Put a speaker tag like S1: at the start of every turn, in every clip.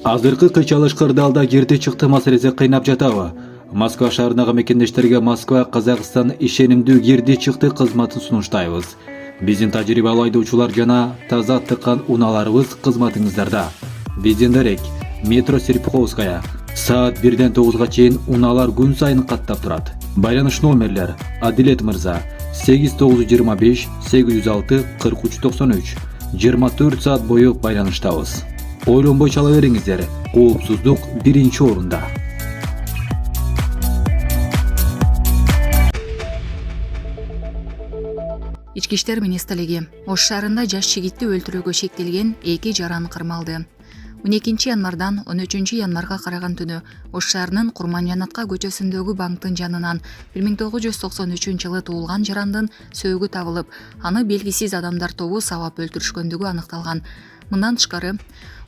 S1: Азыркы кыйчалыш кырдаалда кирди чыкты маселеси кыйнап жатабы? Москва шаарындагы мекендештерге Москва Казакстан ишенимдүү кирди чыкты кызматын сунуштайбыз. Биздин тажрыйбалуу айдоочулар жана таза тыккан унааларыбыз кызматыңыздарда. Биздин дарек метро Серпуховская саат 1ден 9га чейин унаалар күн сайын каттап турат. Байланыш номерлер: Адилет мырза 8925 806 4393. 24 саат бою байланыштабыз. Ойлонбой чала бериңиздер. Коопсуздук биринчи орунда.
S2: Ички иштер министрлиги Ош шаарында жаш жигитти өлтүрүүгө шектелген 2 жаран кырмалды. 12 январдан 13 январга караган түнү Ош шаарынын Курман-Жанатка көчөсүндөгү банктын жанынан 1993 туулган жарандын сөөгү табылып, аны белгисиз адамдар тобу сабап өлтүрүшкөндүгү аныкталган. Мындан тышкары,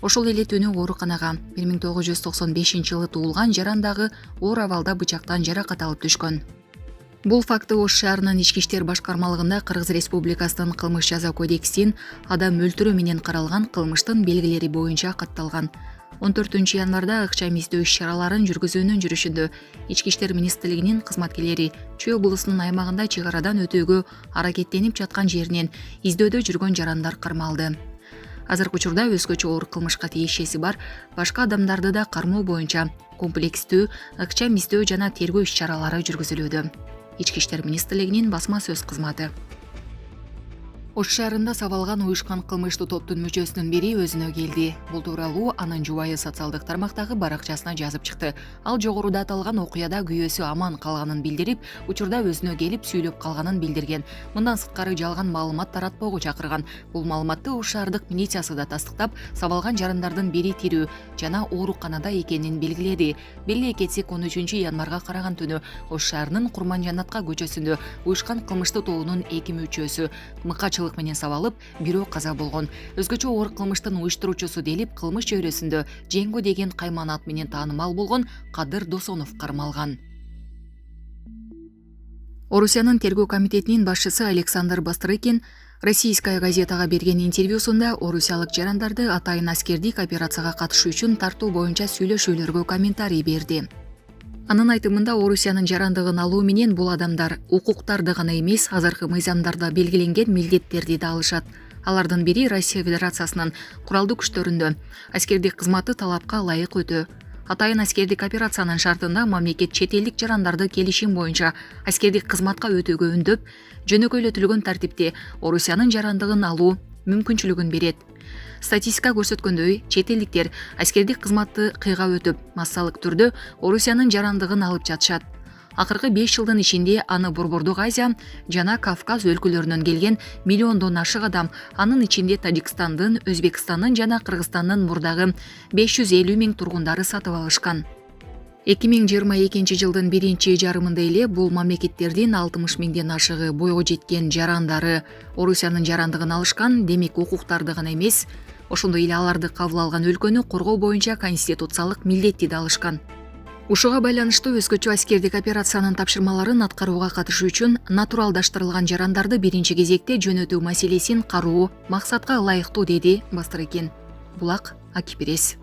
S2: ошол эле түнү ооруканага 1995 туулган жаран дагы оор абалда бычактан жаракат алып түшкөн. Бул факты Ош шаарынын ички иштер башкармалыгында Кыргыз Республикасынын кылмыш жаза кодексин адам өлтүрүү менен каралган кылмыштын белгилери боюнча катталган. 14 январда акча эместөө иш-чараларын жүргүзүүнүн жүрүшүндө Ички иштер министрлигинин кызматкерлери Чүй облусунун аймагында чек арадан өтүүгө аракеттенип жаткан жеринен издөөдө жүргөн жарандар кармалды. Азыркы учурда өзгөчө оор кылмышка тиешеси бар башка адамдарды да кармоо боюнча комплекстүү акча эместөө жана тергөө иш-чаралары жүргүзүлүүдө. Ички иштер министрлигинин басма сөз кызматы. Ош шаарында сабалган уюшкан кылмыштуу топтун мүчөсүнүн бири өзүнө келди. Бул тууралуу анын жубайы социалдык тармактагы баракчасына жазып чыкты. Ал жогоруда аталган окуяда күйөөсү аман калганын билдирип, учурда өзүнө келип сүйлөп калганын билдирген. Мындан сырткары жалган маалымат таратпоого чакырган. Бул маалыматты Ош шаардык милициясы да тастыктап, сабалган жарандардын бири тирүү жана ооруканада экенин белгиледи. Белгилей кетсек, 13 январга караган түнү Ош шаарынын Курман-Жанатка көчөсүндө уюшкан кылмыштуу тобунун 2 мүчөсү мыкачылык менен сабалып, бирөө каза болгон. Өзгөчө оор кылмыштын уюштуруучусу делип, кылмыш чөйрөсүндө Жеңго деген кайман ат менен таанымал болгон Кадыр Досонов кармалган. Орусиянын тергөө комитетинин башчысы Александр Бастрыкин Российская газетага берген интервьюсунда орусиялык жарандарды атайын аскердик операцияга катышуу үчүн тартуу боюнча сүйлөшүүлөргө комментарий берди. Анын айтымында Орусиянын жарандыгын алуу менен бул адамдар укуктарды гана эмес, азыркы мыйзамдарда белгиленген милдеттерди да алышат. Алардын бири Россия Федерациясынын куралдуу күчтөрүндө аскердик кызматы талапка ылайык өтүү. Атайын аскердик операциянын шартында мамлекет чет элдик жарандарды келишим боюнча аскердик кызматка өтүүгө үндөп, жөнөкөйлөтүлгөн тартипте Орусиянын жарандыгын алуу мүмкүнчүлүгүн берет. Статистика көрсөткөндөй, чет элдиктер аскердик кызматты кыйга өтүп, массалык түрдө Орусиянын жарандыгын алып жатышат. Акыркы 5 жылдын ичинде аны Борбордук Азия жана Кавказ өлкөлөрүнөн келген миллиондон ашык адам, анын ичинде Тажикстандын, Өзбекстандын жана Кыргызстандын мурдагы 550 000 тургундары сатып алышкан. 2022 жылдын биринчи жарымында эле бул мамлекеттердин 60 000ден ашыгы бойго жеткен жарандары Орусиянын жарандыгын алышкан. Демек, укуктарды гана эмес, ошондой эле аларды кабыл алган өлкөнү коргоо боюнча конституциялык милдетти да алышкан. Ушуга байланыштуу өзгөчө аскердик операциянын тапшырмаларын аткарууга катышуу үчүн натуралдаштырылган жарандарды биринчи кезекте жөнөтүү маселесин кароо максатка ылайыктуу, деди Бастрыкин. Булак Акипресс.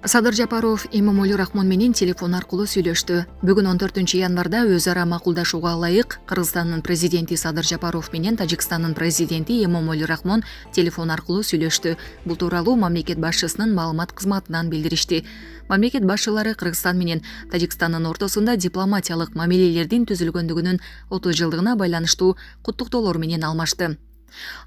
S2: Садыр Жапаров Эмомали Рахмон менен телефон аркылуу сүйлөштү. Бүгүн 14 январда өз ара макулдашууга ылайык Кыргызстандын президенти Садыр Жапаров менен Тажикстандын президенти Эмомали Рахмон телефон аркылуу сүйлөштү. Бул тууралуу мамлекет башчысынын маалымат кызматынан билдиришти. Мамлекет башчылары Кыргызстан менен Тажикстандын ортосунда дипломатиялык мамилелердин түзүлгөндүгүнүн 30 жылдыгына байланыштуу куттуктоолор менен алмашты.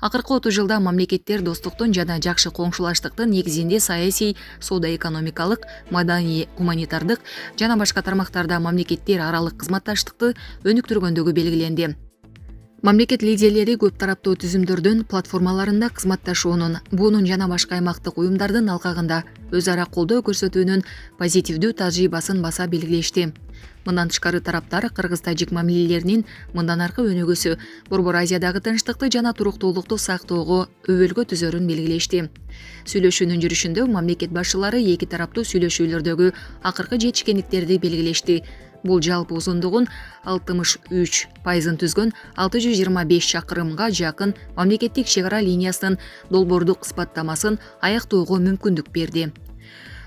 S2: Акыркы 30 жылда мамлекеттер достуктун жана жакшы коңшулаштыктын негизинде саясий, соода-экономикалык, маданий, гуманитардык жана башка тармактарда мамлекеттер аралык кызматташтыкты өнүктүргөндүгү белгиленди. Мамлекет лидерлери көп тараптуу түзүмдөрдүн платформаларында кызматташуунун, буунун жана башка аймактык уюмдардын алкагында өз ара колдоо көрсөтүүнүн позитивдүү тажрыйбасын баса белгилешти. Мындан тышкары тараптар кыргыз-тажик мамилелеринин мындан аркы өнүгүүсү Борбор Азиядагы тынчтыкты жана туруктуулукту сактоого өбөлгө түзөрүн белгилешти. Сүйлөшүүнүн жүрүшүндө мамлекет башчылары эки тараптуу сүйлөшүүлөрдөгү акыркы жетишкендиктерди белгилешти. Бул жалпы узундугун 63% түзгөн 625 чакырымга жакын мамлекеттик чек ара линиясынын долбоордук сыпаттамасын аяктоого мүмкүндүк берди.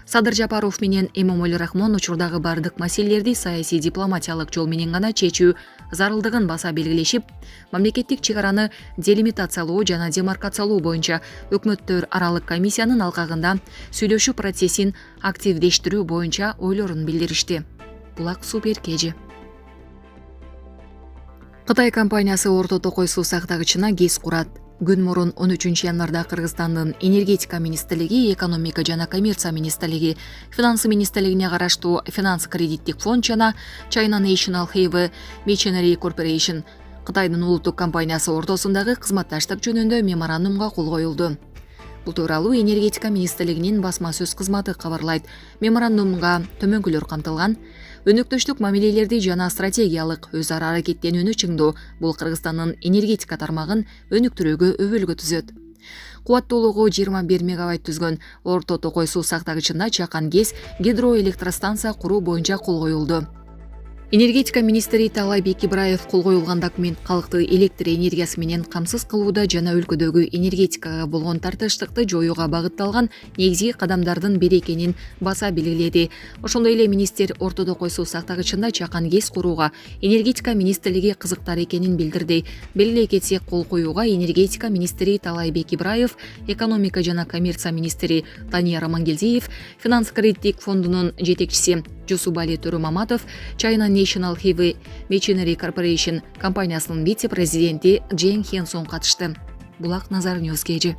S2: Садыр Жапаров менен Эмомали Рахмон учурдагы бардык маселелерди саясий дипломатиялык жол менен гана чечүү зарылдыгын баса белгилешип, мамлекеттик чек араны делимитациялоо жана демаркациялоо боюнча өкмөттөр аралык комиссиянын алкагында сүйлөшүү процессин активдештирүү боюнча ойлорун билдиришти. Булак Супер Кежи. Кытай компаниясы Орто Токой суу сактагычына ГЭС курат. Күн мурун 13 январда Кыргызстандын энергетика министрлиги, экономика жана коммерция министрлиги, финансы министрлигине караштуу Финанс кредиттик фонд жана China National Highway Machinery Corporation Кытайдын улуттук компаниясы ортосундагы кызматташтык жөнүндө меморандумга кол коюлду. Бул тууралуу энергетика министрлигинин басма сөз кызматы кабарлайт. Меморандумга төмөнкүлөр камтылган. Өнөктөштүк мамилелерди жана стратегиялык өз ара аракеттенүүнү чыңдоо бул Кыргызстандын энергетика тармагын өнүктүрүүгө өбөлгө түзөт. Кубаттуулугу 21 мегабайт түзгөн Орто Токой суу сактагычында чакан ГЭС гидроэлектростанция куруу боюнча кол коюлду. Энергетика министри Таалайбек Ибраев кол коюлган документ калкты электр энергиясы менен камсыз кылууда жана өлкөдөгү энергетикага болгон тартыштыкты жоюуга багытталган негизги кадамдардын бири экенин баса белгиледи. Ошондой эле министр Орто Токой суу сактагычында чакан ГЭС курууга энергетика министрлиги кызыктар экенин билдирди. Белгилей кетсек, кол коюуга энергетика министри Таалайбек Ибраев, экономика жана коммерция министри Тания Романгелдиев, Финанс кредиттик фондунун жетекчиси Жусубали Төрөмаматов, China National Highway Machinery Corporation компаниясынын вице-президенти Джен Хенсон катышты. Булак Назар Ньюс Кежи.